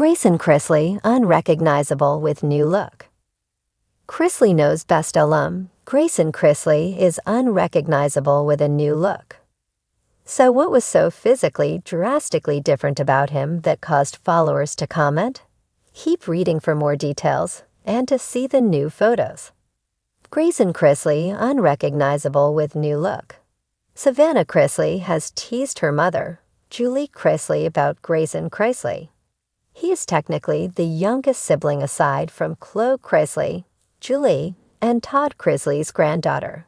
Grayson Chrisley, unrecognizable with new look. Chrisley Knows Best alum Grayson Chrisley is unrecognizable with a new look. So what was so physically drastically different about him that caused followers to comment? Keep reading for more details and to see the new photos. Grayson Chrisley, unrecognizable with new look. Savannah Chrisley has teased her mother, Julie Chrisley, about Grayson Chrisley. He is technically the youngest sibling aside from Chloe Chrisley, Julie, and Todd Chrisley's granddaughter.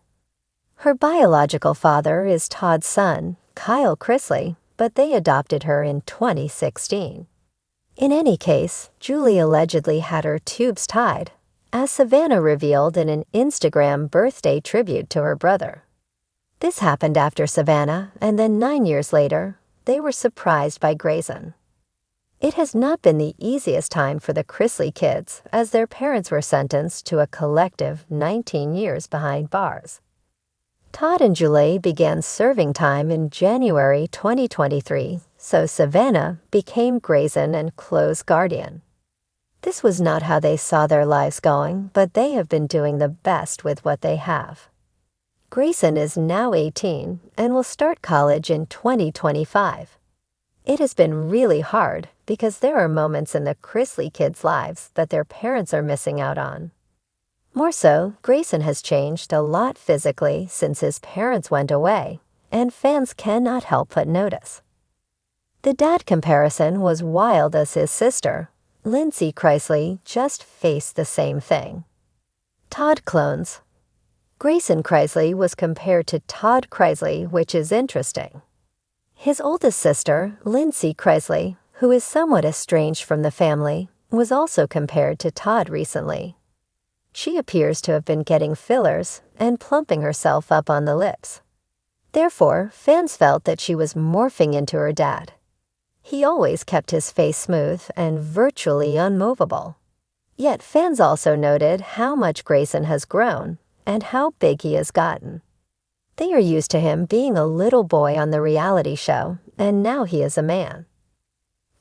Her biological father is Todd's son, Kyle Chrisley, but they adopted her in 2016. In any case, Julie allegedly had her tubes tied, as Savannah revealed in an Instagram birthday tribute to her brother. This happened after Savannah, and then 9 years later, they were surprised by Grayson. It has not been the easiest time for the Chrisley kids, as their parents were sentenced to a collective 19 years behind bars. Todd and Julie began serving time in January 2023, so Savannah became Grayson and Chloe's guardian. This was not how they saw their lives going, but they have been doing the best with what they have. Grayson is now 18 and will start college in 2025. It has been really hard because there are moments in the Chrisley kids' lives that their parents are missing out on. More so, Grayson has changed a lot physically since his parents went away, and fans cannot help but notice. The dad comparison was wild as his sister, Lindsay Chrisley, just faced the same thing. Todd clones. Grayson Chrisley was compared to Todd Chrisley, which is interesting. His oldest sister, Lindsay Chrisley, who is somewhat estranged from the family, was also compared to Todd recently. She appears to have been getting fillers and plumping herself up on the lips. Therefore, fans felt that she was morphing into her dad. He always kept his face smooth and virtually unmovable. Yet fans also noted how much Grayson has grown and how big he has gotten. They are used to him being a little boy on the reality show, and now he is a man.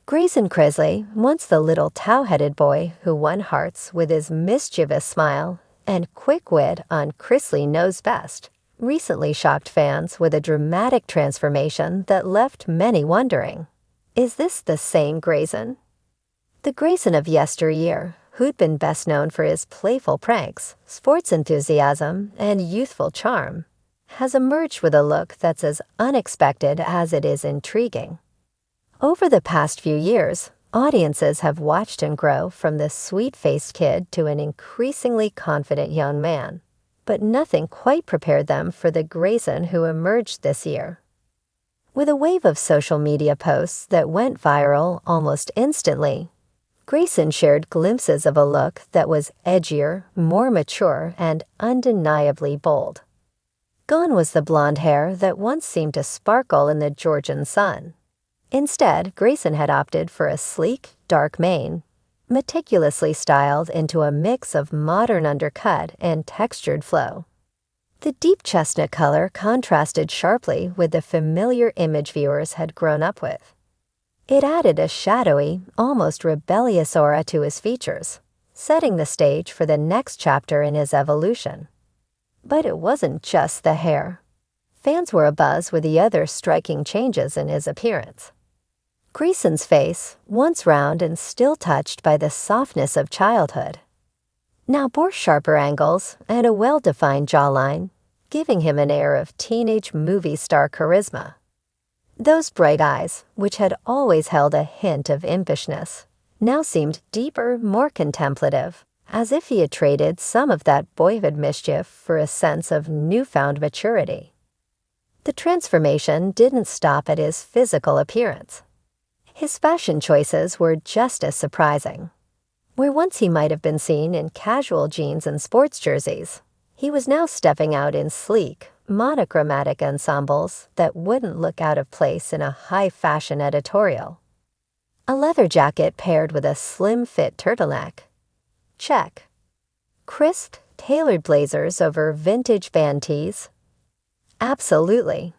Grayson Chrisley, once the little tow-headed boy who won hearts with his mischievous smile and quick wit on Chrisley Knows Best, recently shocked fans with a dramatic transformation that left many wondering, is this the same Grayson? The Grayson of yesteryear, who'd been best known for his playful pranks, sports enthusiasm, and youthful charm, has emerged with a look that's as unexpected as it is intriguing. Over the past few years, audiences have watched him grow from the sweet-faced kid to an increasingly confident young man, but nothing quite prepared them for the Grayson who emerged this year. With a wave of social media posts that went viral almost instantly, Grayson shared glimpses of a look that was edgier, more mature, and undeniably bold. Gone was the blonde hair that once seemed to sparkle in the Georgian sun. Instead, Grayson had opted for a sleek, dark mane, meticulously styled into a mix of modern undercut and textured flow. The deep chestnut color contrasted sharply with the familiar image viewers had grown up with. It added a shadowy, almost rebellious aura to his features, setting the stage for the next chapter in his evolution. But it wasn't just the hair. Fans were abuzz with the other striking changes in his appearance. Grayson's face, once round and still touched by the softness of childhood, now bore sharper angles and a well-defined jawline, giving him an air of teenage movie star charisma. Those bright eyes, which had always held a hint of impishness, now seemed deeper, more contemplative, as if he had traded some of that boyhood mischief for a sense of newfound maturity. The transformation didn't stop at his physical appearance. His fashion choices were just as surprising. Where once he might have been seen in casual jeans and sports jerseys, he was now stepping out in sleek, monochromatic ensembles that wouldn't look out of place in a high-fashion editorial. A leather jacket paired with a slim-fit turtleneck. Check. Crisp, tailored blazers over vintage band tees. Absolutely.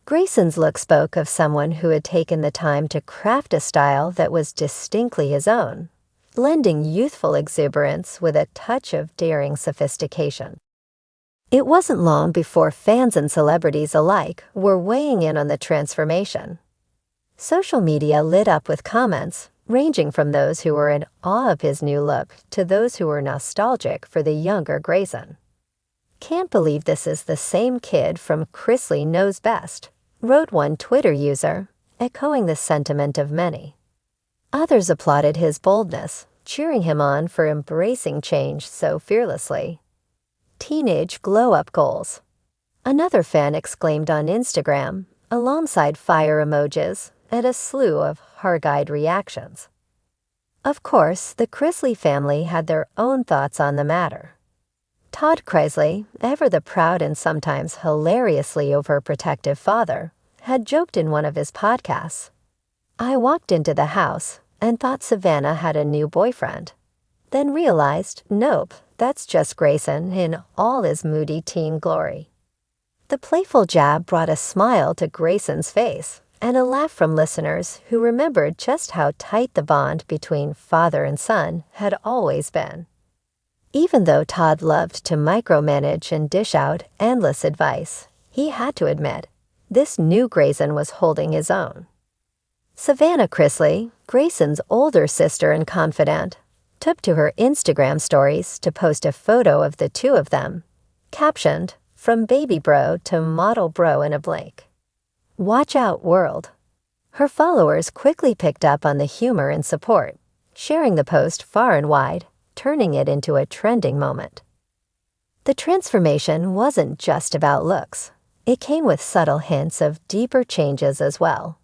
Grayson's look spoke of someone who had taken the time to craft a style that was distinctly his own, blending youthful exuberance with a touch of daring sophistication. It wasn't long before fans and celebrities alike were weighing in on the transformation. Social media lit up with comments, ranging from those who were in awe of his new look to those who were nostalgic for the younger Grayson. "Can't believe this is the same kid from Chrisley Knows Best," wrote one Twitter user, echoing the sentiment of many. Others applauded his boldness, cheering him on for embracing change so fearlessly. "Teenage glow-up goals." Another fan exclaimed on Instagram, alongside fire emojis and a slew of hard-eyed reactions. Of course, the Chrisley family had their own thoughts on the matter. Todd Chrisley, ever the proud and sometimes hilariously overprotective father, had joked in one of his podcasts, "I walked into the house and thought Savannah had a new boyfriend. Then realized, nope, that's just Grayson in all his moody teen glory." The playful jab brought a smile to Grayson's face and a laugh from listeners who remembered just how tight the bond between father and son had always been. Even though Todd loved to micromanage and dish out endless advice, he had to admit, this new Grayson was holding his own. Savannah Chrisley, Grayson's older sister and confidant, took to her Instagram stories to post a photo of the two of them, captioned, "From baby bro to model bro in a blink. Watch out, world." Her followers quickly picked up on the humor and support, sharing the post far and wide, turning it into a trending moment. The transformation wasn't just about looks. It came with subtle hints of deeper changes as well.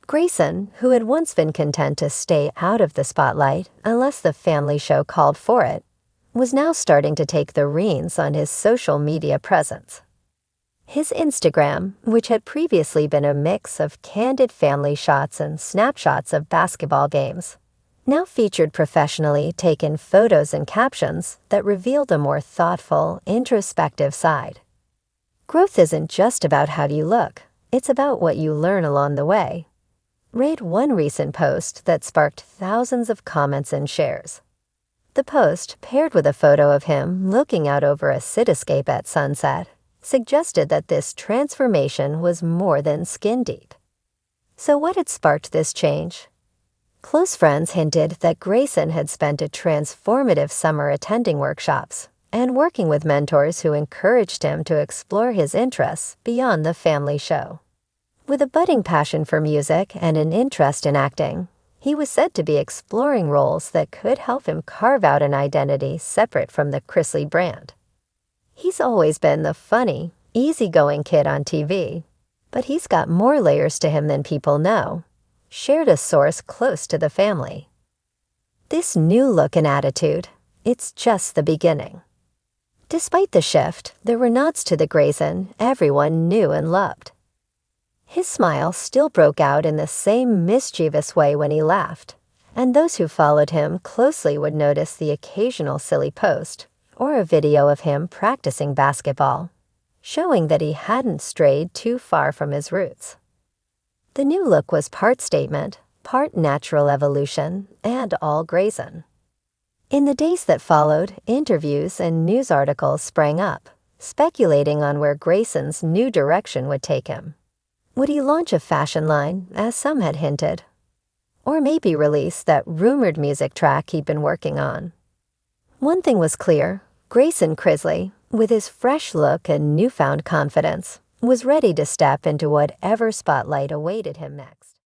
Grayson, who had once been content to stay out of the spotlight unless the family show called for it, was now starting to take the reins on his social media presence. His Instagram, which had previously been a mix of candid family shots and snapshots of basketball games, now featured professionally taken photos and captions that revealed a more thoughtful, introspective side. Growth isn't just about how you look, it's about what you learn along the way. Read one recent post that sparked thousands of comments and shares. The post, paired with a photo of him looking out over a cityscape at sunset, suggested that this transformation was more than skin deep. So what had sparked this change? Close friends hinted that Grayson had spent a transformative summer attending workshops and working with mentors who encouraged him to explore his interests beyond the family show. With a budding passion for music and an interest in acting, he was said to be exploring roles that could help him carve out an identity separate from the Chrisley brand. He's always been the funny, easygoing kid on TV, but he's got more layers to him than people know, shared a source close to the family. This new look and attitude, it's just the beginning. Despite the shift, there were nods to the Grayson everyone knew and loved. His smile still broke out in the same mischievous way when he laughed, and those who followed him closely would notice the occasional silly post or a video of him practicing basketball, showing that he hadn't strayed too far from his roots. The new look was part statement, part natural evolution, and all Grayson. In the days that followed, interviews and news articles sprang up, speculating on where Grayson's new direction would take him. Would he launch a fashion line, as some had hinted? Or maybe release that rumored music track he'd been working on? One thing was clear, Grayson Chrisley, with his fresh look and newfound confidence, was ready to step into whatever spotlight awaited him next.